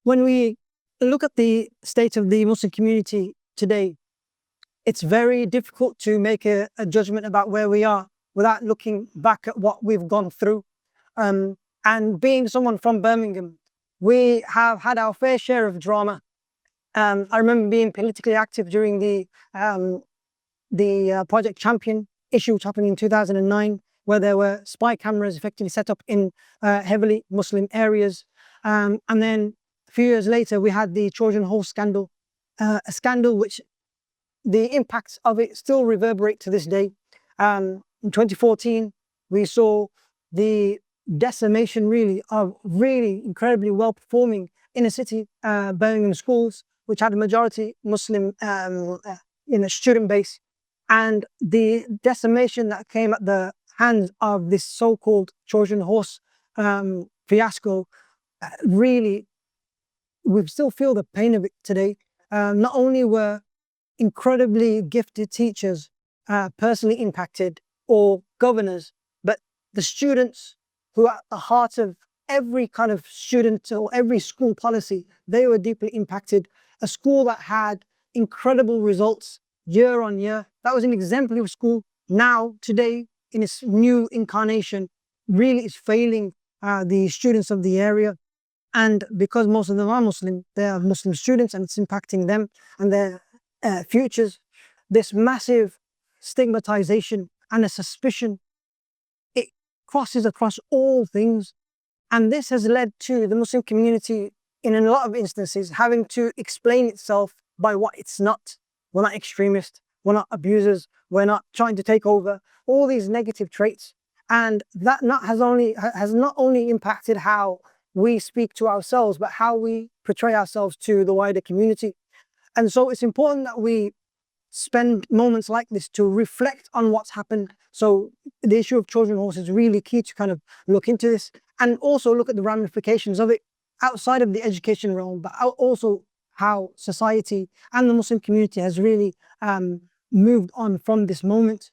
When we look at the state of the Muslim community today, it's very difficult to make a judgment about where we are without looking back at what we've gone through. And being someone from Birmingham, we have had our fair share of drama. I remember being politically active during the Project Champion issue, which happened in 2009, where there were spy cameras effectively set up in heavily Muslim areas. And then a few years later, we had the Trojan Horse scandal, a scandal which the impacts of it still reverberate to this day. In 2014, we saw the decimation really of really incredibly well-performing inner city Birmingham schools, which had a majority Muslim student base, and the decimation that came at the hands of this so-called Trojan Horse fiasco. Really, we still feel the pain of it today. Not only were incredibly gifted teachers personally impacted, or governors, but the students who are at the heart of every kind of student or every school policy, they were deeply impacted. A school that had incredible results year on year, that was an exemplary school, now today in its new incarnation really is failing the students of the area. And because most of them are Muslim, they are Muslim students, and it's impacting them and their futures. This massive stigmatization and a suspicion, it crosses across all things. And this has led to the Muslim community, in a lot of instances, having to explain itself by what it's not. We're not extremists, we're not abusers, we're not trying to take over, all these negative traits. And that has not only impacted how we speak to ourselves, but how we portray ourselves to the wider community. And so it's important that we spend moments like this to reflect on what's happened. So the issue of Trojan Horse is really key to kind of look into this, and also look at the ramifications of it outside of the education realm, but also how society and the Muslim community has really moved on from this moment.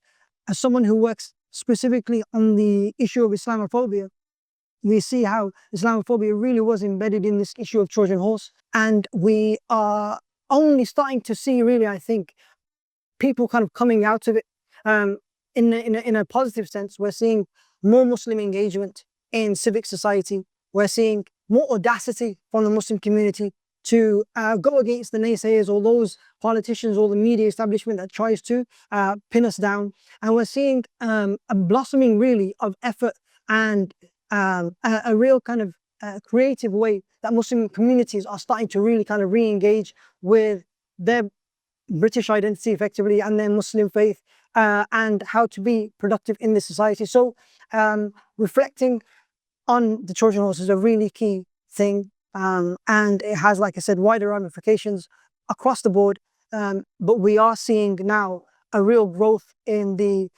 As someone who works specifically on the issue of Islamophobia, we see how Islamophobia really was embedded in this issue of Trojan Horse. And we are only starting to see, really, I think, people kind of coming out of it in a positive sense. We're seeing more Muslim engagement in civic society. We're seeing more audacity from the Muslim community to go against the naysayers, or those politicians or the media establishment that tries to pin us down. And we're seeing a blossoming really of effort and a real kind of creative way that Muslim communities are starting to really kind of re-engage with their British identity effectively and their Muslim faith, and how to be productive in this society. So reflecting on the Trojan Horse is a really key thing, and it has, like I said, wider ramifications across the board. But we are seeing now a real growth in the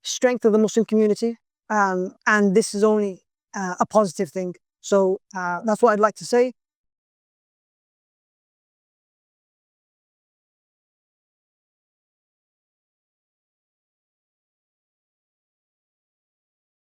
strength of the Muslim community, and this is only a positive thing. So that's what I'd like to say.